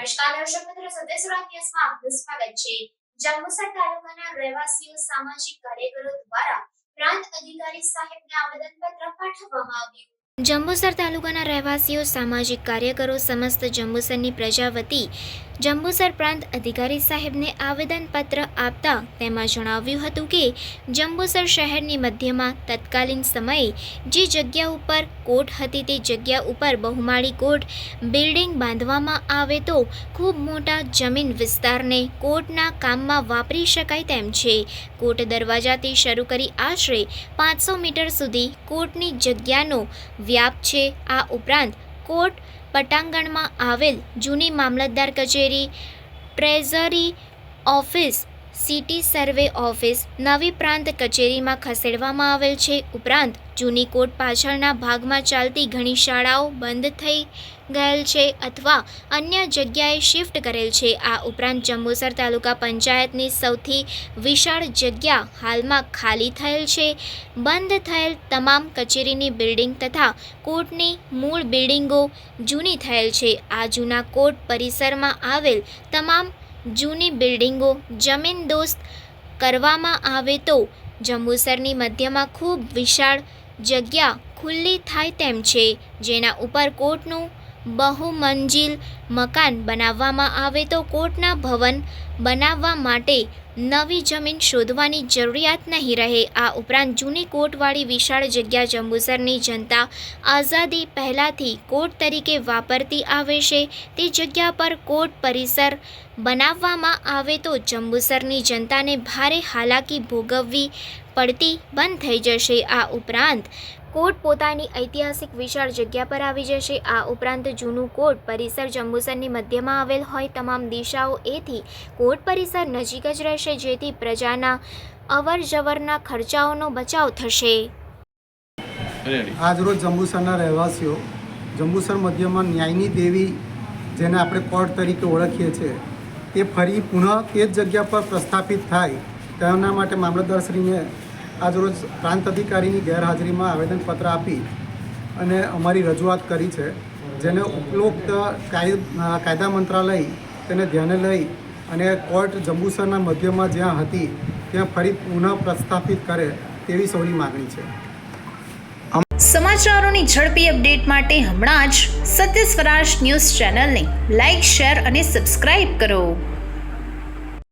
નમસ્કાર દર્શક મિત્રો, સદેશરાજ ન્યૂઝમાં આપનું સ્વાગત છે। જંબુસર તાલુકાના રહેવાસીઓ સામાજિક કાર્યકરો દ્વારા પ્રાંત અધિકારી સાહેબને આવેદનપત્ર પાઠવવામાં આવ્યું। જંબુસર તાલુકાના રહેવાસીઓ સામાજિક કાર્યકરો સમસ્ત જંબુસરની પ્રજા વતી જંબુસર પ્રાંત અધિકારી સાહેબને આવેદનપત્ર આપતા તેમાં જણાવ્યું હતું કે જંબુસર શહેરની મધ્યમાં તત્કાલીન સમયે જે જગ્યા ઉપર કોર્ટ હતી તે જગ્યા ઉપર બહુમાળી કોર્ટ બિલ્ડિંગ બાંધવામાં આવે તો ખૂબ મોટા જમીન વિસ્તારને કોર્ટના કામમાં વાપરી શકાય તેમ છે। કોર્ટ દરવાજાથી શરૂ કરી આશરે 500 મીટર સુધી કોર્ટની જગ્યાનો વ્યાપ છે। આ ઉપરાંત કોર્ટ પટાંગણમાં આવેલ જૂની મામલતદાર કચેરી, treasury office, city survey office નવી પ્રાંત કચેરીમાં ખસેડવામાં આવેલ છે। ઉપરાંત જૂની કોર્ટ પાછળના ભાગમાં ચાલતી ઘણી શાળાઓ બંધ થઈ ગયેલ છે અથવા અન્ય જગ્યાએ શિફ્ટ કરેલ છે। આ ઉપરાંત જંબુસર તાલુકા પંચાયતની સૌથી વિશાળ જગ્યા હાલમાં ખાલી થયેલ છે। બંધ થયેલ તમામ કચેરીની બિલ્ડિંગ તથા કોર્ટની મૂળ બિલ્ડિંગો જૂની થયેલ છે। આ જૂના કોર્ટ પરિસરમાં આવેલ તમામ જૂની બિલ્ડિંગો જમીનદોસ્ત કરવામાં આવે તો જંબુસરની મધ્યમાં ખૂબ વિશાળ જગ્યા ખુલ્લી થાય તેમ છે। જેના ઉપર કોર્ટનું બહુમંજિલ મકાન બનાવવામાં આવે તો કોર્ટના ભવન બનાવવા માટે નવી જમીન શોધવાની જરૂરિયાત નહીં રહે। આ ઉપરાંત જૂની કોર્ટવાળી વિશાળ જગ્યા જંબુસરની જનતા આઝાદી પહેલાંથી કોર્ટ તરીકે વાપરતી આવે છે। તે જગ્યા પર કોર્ટ પરિસર બનાવવામાં આવે તો જંબુસરની જનતાને ભારે હાલાકી ભોગવવી પડતી બંધ થઈ જશે। આ ઉપરાંત કોર્ટ પોતાની ઐતિહાસિક વિશાળ જગ્યા પર આવી જશે। આ ઉપરાંત જૂનું કોર્ટ પરિસર જંબુસરની મધ્યમાં આવેલ હોય તમામ દિશાઓ એથી કોર્ટ પરિસર નજીક જ રહેશે, જેથી પ્રજાના અવર જવરના ખર્ચાઓનો બચાવ થશે। આજરોજ જંબુસરના રહેવાસીઓ જંબુસર મધ્યમાં ન્યાયની દેવી જેને આપણે કોર્ટ તરીકે ઓળખીએ છીએ તે ફરી પુનઃ તે જ જગ્યા પર પ્રસ્થાપિત થાય તેના માટે મામલતદારશ્રીને આજરોજ પ્રાંત અધિકારીની ગેરહાજરીમાં આવેદનપત્ર આપી અને અમારી રજૂઆત કરી છે, જેને ઉપરોક્ત કાયદા મંત્રાલય તેને ધ્યાને લઈ અને કોર્ટ જંબુસરના મધ્યમાં જ્યાં હતી ત્યાં ફરી પુનઃ પ્રસ્થાપિત કરે તેવી સૌની માગણી છે। સમાચારોની ઝડપી અપડેટ માટે હમણાં જ સત્ય સ્વરાજ ન્યૂઝ ચેનલને લાઇક, શેર અને સબસ્ક્રાઇબ કરો।